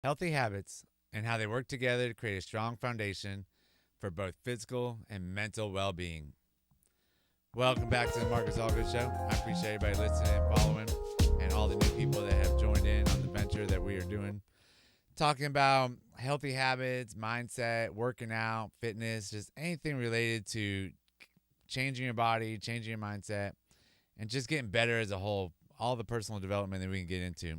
Healthy habits and how they work together to create a strong foundation for both physical and mental well being. Welcome back to the Marcus Allgood Show. I appreciate everybody listening and following, and all the new people that have joined in on the venture that we are doing. Talking about healthy habits, mindset, working out, fitness, just anything related to changing your body, changing your mindset, and just getting better as a whole. All the personal development that we can get into.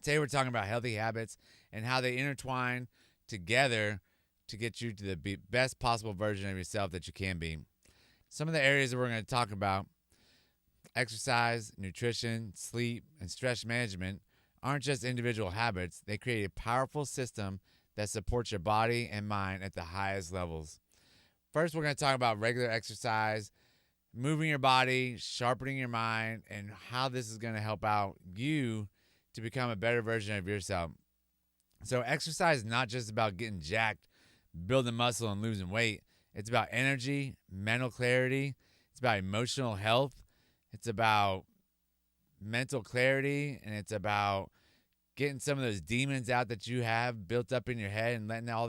Today we're talking about healthy habits and how they intertwine together to get you to the best possible version of yourself that you can be. Some of the areas that we're going to talk about: exercise, nutrition, sleep, and stress management aren't just individual habits. They create a powerful system that supports your body and mind at the highest levels. First, we're going to talk about regular exercise, moving your body, sharpening your mind, and how this is going to help out you to become a better version of yourself. So, exercise is not just about getting jacked, building muscle, and losing weight. It's about energy, mental clarity. It's about emotional health. It's about mental clarity, and it's about getting some of those demons out that you have built up in your head and letting all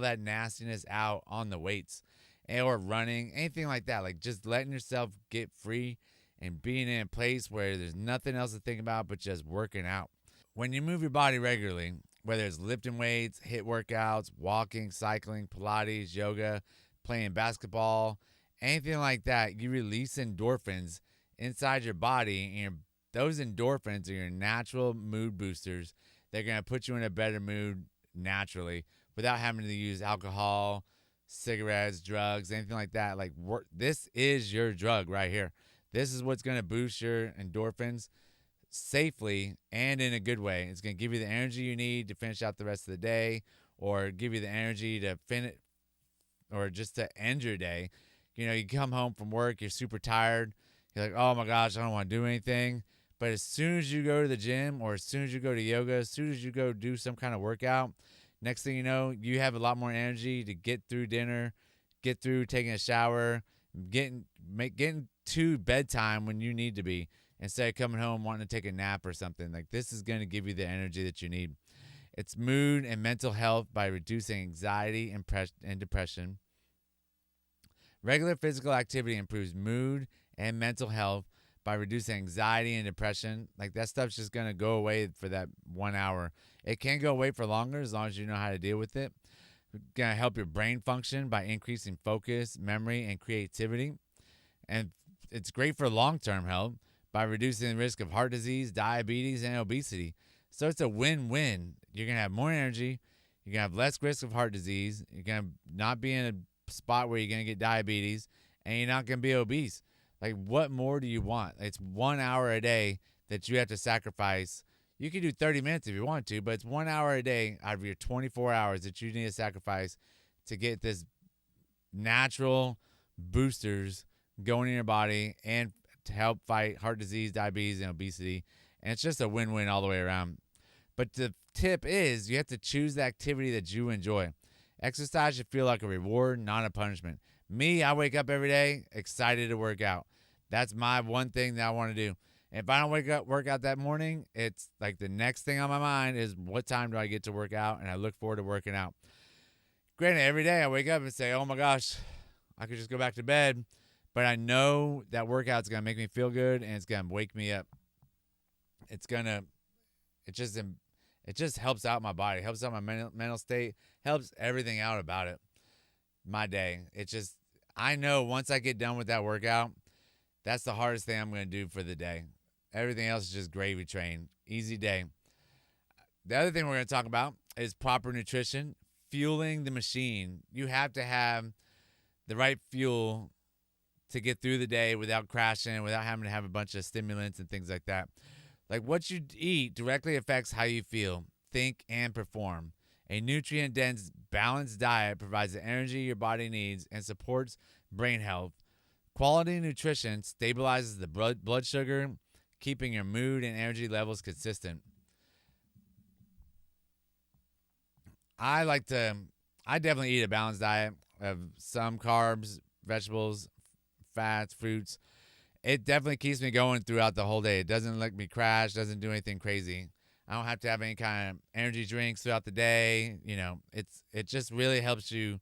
that nastiness out on the weights or running, anything like that. Like just letting yourself get free and being in a place where there's nothing else to think about but just working out. When you move your body regularly, whether it's lifting weights, HIIT workouts, walking, cycling, Pilates, yoga, playing basketball, anything like that, you release endorphins inside your body, and those endorphins are your natural mood boosters. They're going to put you in a better mood naturally without having to use alcohol, cigarettes, drugs, anything like that. Like this is your drug right here. This is what's going to boost your endorphins safely and in a good way. It's going to give you the energy you need to finish out the rest of the day, or give you the energy to finish, or just to end your day. You know, you come home from work, you're super tired. You're like, oh my gosh, I don't want to do anything. But as soon as you go to the gym, or as soon as you go to yoga, as soon as you go do some kind of workout, next thing you know, you have a lot more energy to get through dinner, get through taking a shower, getting to bedtime when you need to be, instead of coming home wanting to take a nap or something. Like this is going to give you the energy that you need. It's mood and mental health by reducing anxiety and depression. Regular physical activity improves mood and mental health by reducing anxiety and depression. Like that stuff's just going to go away for that 1 hour. It can go away for longer as long as you know how to deal with it. It's going to help your brain function by increasing focus, memory, and creativity. And it's great for long-term health by reducing the risk of heart disease, diabetes, and obesity. So it's a win-win. You're going to have more energy. You're going to have less risk of heart disease. You're going to not be in a spot where you're going to get diabetes, and you're not going to be obese. Like, what more do you want? It's 1 hour a day that you have to sacrifice. You can do 30 minutes if you want to, but it's 1 hour a day out of your 24 hours that you need to sacrifice to get this natural boosters going in your body and to help fight heart disease, diabetes, and obesity. And it's just a win-win all the way around. But the tip is you have to choose the activity that you enjoy. Exercise should feel like a reward, not a punishment. Me, I wake up every day excited to work out. That's my one thing that I want to do. If I don't work out that morning, it's like the next thing on my mind is what time do I get to work out, and I look forward to working out. Granted, every day I wake up and say, oh my gosh, I could just go back to bed, but I know that workout's going to make me feel good, and it's going to wake me up. It just helps out my body, helps out my mental state, helps everything out about it. My day. I know once I get done with that workout, that's the hardest thing I'm going to do for the day. Everything else is just gravy train. Easy day. The other thing we're going to talk about is proper nutrition, fueling the machine. You have to have the right fuel to get through the day without crashing, without having to have a bunch of stimulants and things like that. Like what you eat directly affects how you feel, think, and perform. A nutrient-dense, balanced diet provides the energy your body needs and supports brain health. Quality nutrition stabilizes the blood sugar, keeping your mood and energy levels consistent. I definitely eat a balanced diet of some carbs, vegetables, fats, fruits. It definitely keeps me going throughout the whole day. It doesn't let me crash, doesn't do anything crazy. I don't have to have any kind of energy drinks throughout the day. It just really helps you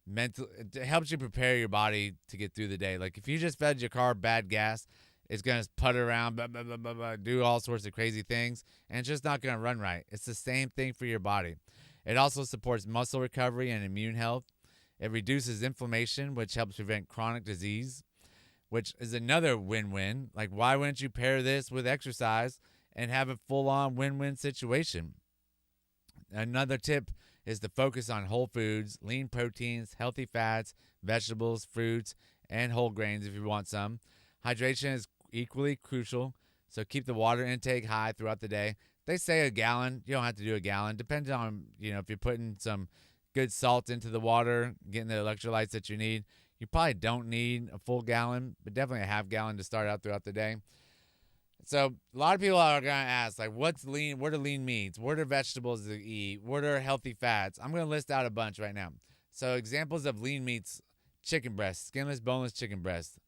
it helps you prepare your body to get through the day. Like if you just fed your car bad gas, it's gonna putter around, blah, blah, blah, blah, blah, do all sorts of crazy things, and it's just not gonna run right. It's the same thing for your body. It also supports muscle recovery and immune health. It reduces inflammation, which helps prevent chronic disease, which is another win-win. Like, why wouldn't you pair this with exercise and have a full-on win-win situation? Another tip is to focus on whole foods, lean proteins, healthy fats, vegetables, fruits, and whole grains if you want some. Hydration is equally crucial, so keep the water intake high throughout the day. They say a gallon. You don't have to do a gallon. Depends on, if you're putting some good salt into the water, getting the electrolytes that you need. You probably don't need a full gallon, but definitely a half gallon to start out throughout the day. So a lot of people are going to ask, like, what's lean? What are lean meats? What are vegetables to eat? What are healthy fats? I'm going to list out a bunch right now. So examples of lean meats: chicken breast, skinless, boneless chicken breast.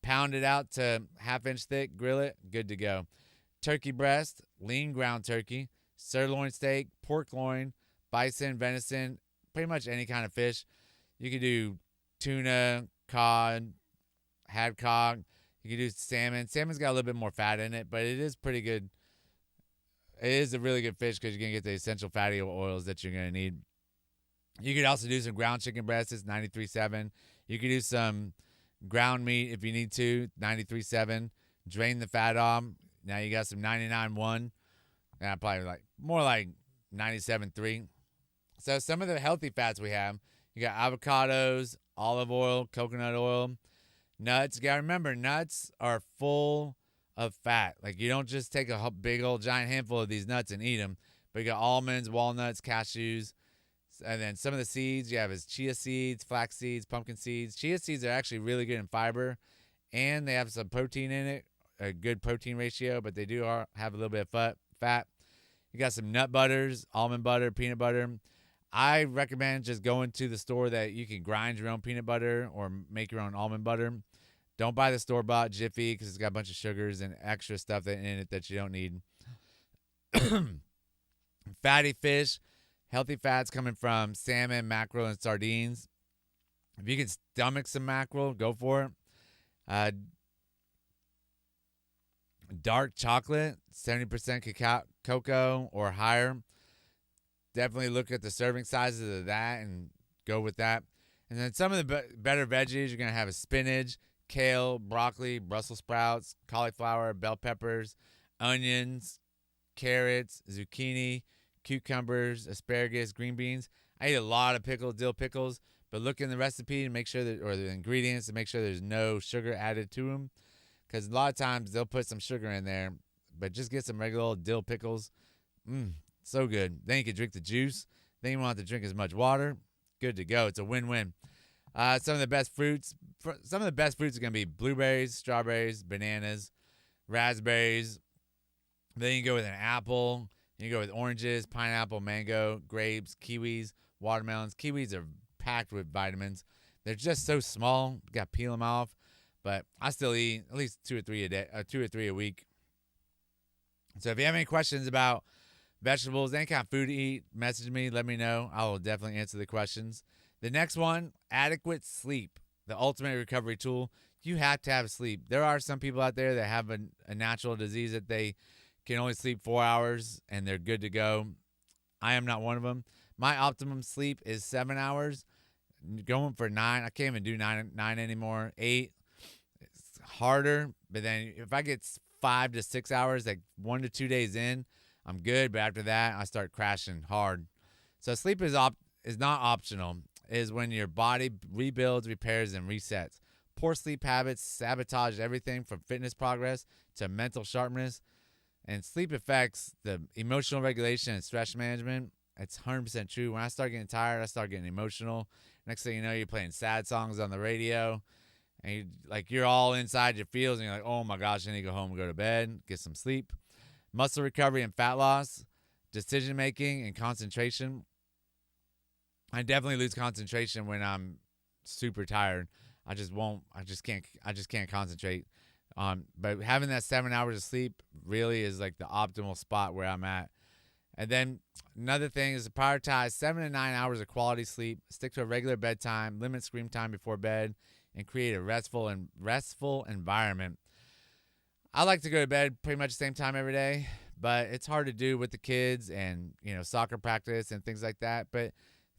Pound it out to half-inch thick, grill it, good to go. Turkey breast, lean ground turkey, sirloin steak, pork loin, bison, venison, pretty much any kind of fish. You could do tuna, cod, haddock. You can do salmon. Salmon's got a little bit more fat in it, but it is pretty good. It is a really good fish because you're going to get the essential fatty oils that you're going to need. You could also do some ground chicken breasts. It's 93.7. You could do some ground meat if you need to, 93.7. Drain the fat off. Now you got some 99.1. Probably more like 97.3. So some of the healthy fats we have, you got avocados, olive oil, coconut oil, nuts. You got to remember, nuts are full of fat. Like, you don't just take a big old giant handful of these nuts and eat them. But you got almonds, walnuts, cashews. And then some of the seeds you have is chia seeds, flax seeds, pumpkin seeds. Chia seeds are actually really good in fiber, and they have some protein in it, a good protein ratio, but they do have a little bit of fat. You got some nut butters, almond butter, peanut butter. I recommend just going to the store that you can grind your own peanut butter or make your own almond butter. Don't buy the store-bought Jiffy because it's got a bunch of sugars and extra stuff in it that you don't need. Fatty fish. Healthy fats coming from salmon, mackerel, and sardines. If you can stomach some mackerel, go for it. Dark chocolate, 70% cocoa or higher. Definitely look at the serving sizes of that and go with that. And then some of the better veggies you're going to have is spinach, kale, broccoli, Brussels sprouts, cauliflower, bell peppers, onions, carrots, zucchini, cucumbers, asparagus, green beans. I eat a lot of dill pickles, but look in the recipe to make sure or the ingredients to make sure there's no sugar added to them. Because a lot of times they'll put some sugar in there, but just get some regular old dill pickles. So good. Then you can drink the juice. Then you won't have to drink as much water. Good to go. It's a win-win. Some of the best fruits are going to be blueberries, strawberries, bananas, raspberries. Then you go with an apple. You go with oranges, pineapple, mango, grapes, kiwis, watermelons. Kiwis are packed with vitamins. They're just so small. You got to peel them off. But I still eat at least 2 or 3 a day, 2 or 3 a week. So if you have any questions about vegetables, any kind of food to eat, message me. Let me know. I will definitely answer the questions. The next one, adequate sleep, the ultimate recovery tool. You have to have sleep. There are some people out there that have a natural disease that they can only sleep 4 hours and they're good to go. I am not one of them. My optimum sleep is 7 hours. Going for 9. I can't even do 9 anymore. 8. It's harder. But then if I get 5 to 6 hours, like 1 to 2 days in, I'm good. But after that, I start crashing hard. So sleep is not optional. It is when your body rebuilds, repairs, and resets. Poor sleep habits sabotage everything from fitness progress to mental sharpness. And sleep affects the emotional regulation and stress management. It's 100% true. When I start getting tired, I start getting emotional. Next thing you know, you're playing sad songs on the radio. And you're all inside your feels. And you're like, oh my gosh, I need to go home and go to bed, get some sleep. Muscle recovery and fat loss. Decision making and concentration. I definitely lose concentration when I'm super tired. I just can't concentrate. But having that 7 hours of sleep really is like the optimal spot where I'm at. And then another thing is to prioritize 7 to 9 hours of quality sleep, stick to a regular bedtime, limit screen time before bed, and create a restful environment. I like to go to bed pretty much the same time every day, but it's hard to do with the kids and, soccer practice and things like that. But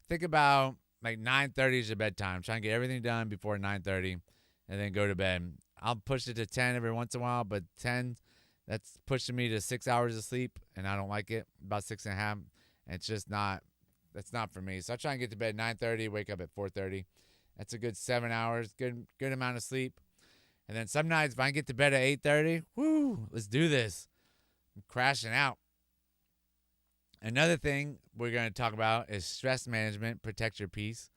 think about like 9:30 is your bedtime. Try and get everything done before 9:30 and then go to bed. I'll push it to 10 every once in a while, but 10, that's pushing me to 6 hours of sleep, and I don't like it. About 6.5. It's just not, that's not for me. So I try and get to bed 9:30, wake up at 4:30. That's a good 7 hours, good amount of sleep. And then some nights, if I can get to bed at 8:30, whoo, let's do this. I'm crashing out. Another thing we're going to talk about is stress management. Protect your peace.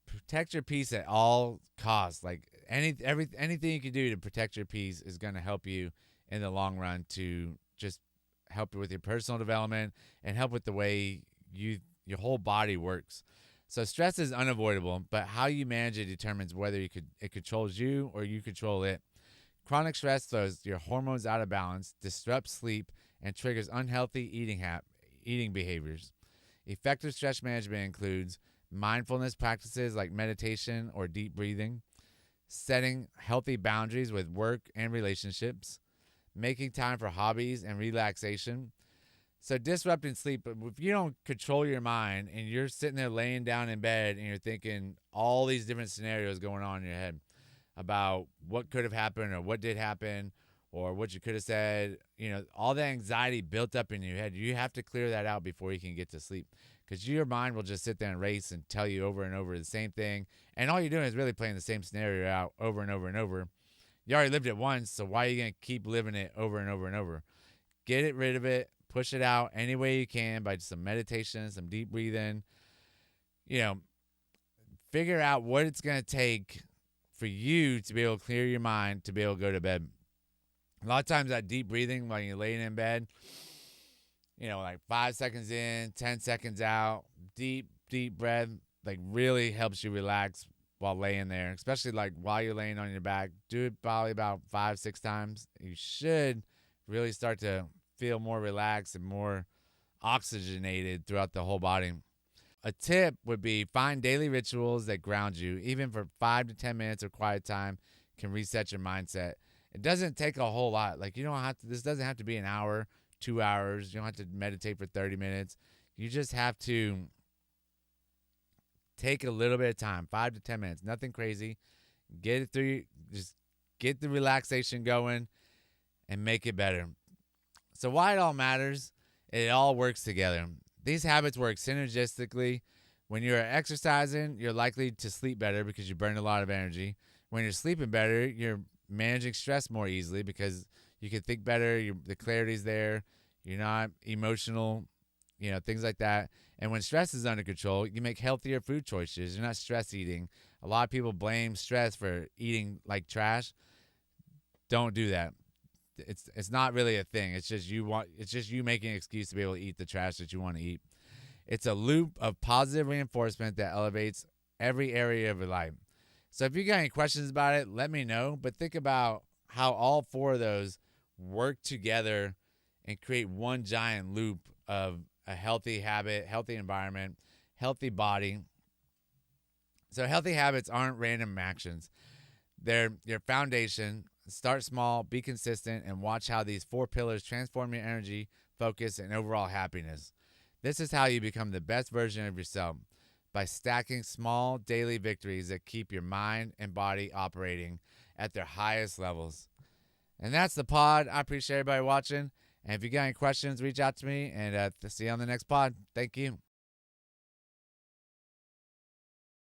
Protect your peace at all costs. Like anything you can do to protect your peace is going to help you in the long run to just help you with your personal development and help with the way your whole body works. So stress is unavoidable, but how you manage it determines whether it controls you or you control it. Chronic stress throws your hormones out of balance, disrupts sleep, and triggers unhealthy eating behaviors. Effective stress management includes mindfulness practices like meditation or deep breathing, setting healthy boundaries with work and relationships, making time for hobbies and relaxation. So disrupting sleep, if you don't control your mind and you're sitting there laying down in bed and you're thinking all these different scenarios going on in your head about what could have happened or what did happen or what you could have said, all the anxiety built up in your head, you have to clear that out before you can get to sleep, because your mind will just sit there and race and tell you over and over the same thing. And all you're doing is really playing the same scenario out over and over and over. You already lived it once, so why are you going to keep living it over and over and over? Get it rid of it. Push it out any way you can by some meditation, some deep breathing. Figure out what it's going to take for you to be able to clear your mind to be able to go to bed. A lot of times that deep breathing while you're laying in bed, like 5 seconds in, 10 seconds out, deep breath, like really helps you relax while laying there, especially like while you're laying on your back. Do it probably about 5-6 times. You should really start to feel more relaxed and more oxygenated throughout the whole body. A tip would be find daily rituals that ground you. Even for 5 to 10 minutes of quiet time can reset your mindset. It doesn't take a whole lot. Like this doesn't have to be an hour, 2 hours. You don't have to meditate for 30 minutes. You just have to take a little bit of time, 5 to 10 minutes, nothing crazy. Get it through, just get the relaxation going and make it better. So why it all matters, it all works together. These habits work synergistically. When you're exercising, you're likely to sleep better because you burn a lot of energy. When you're sleeping better, you're managing stress more easily because you can think better, the clarity's there, you're not emotional, things like that. And when stress is under control, you make healthier food choices. You're not stress eating. A lot of people blame stress for eating like trash. Don't do that. It's not really a thing. It's just you making an excuse to be able to eat the trash that you want to eat. It's a loop of positive reinforcement that elevates every area of your life. So if you got any questions about it, let me know. But think about how all four of those work together and create one giant loop of a healthy habit, healthy environment, healthy body. So healthy habits aren't random actions. They're your foundation. Start small, be consistent, and watch how these 4 pillars transform your energy, focus, and overall happiness. This is how you become the best version of yourself, by stacking small daily victories that keep your mind and body operating at their highest levels. And that's the pod. I appreciate everybody watching. And if you got any questions, reach out to me, and see you on the next pod. Thank you.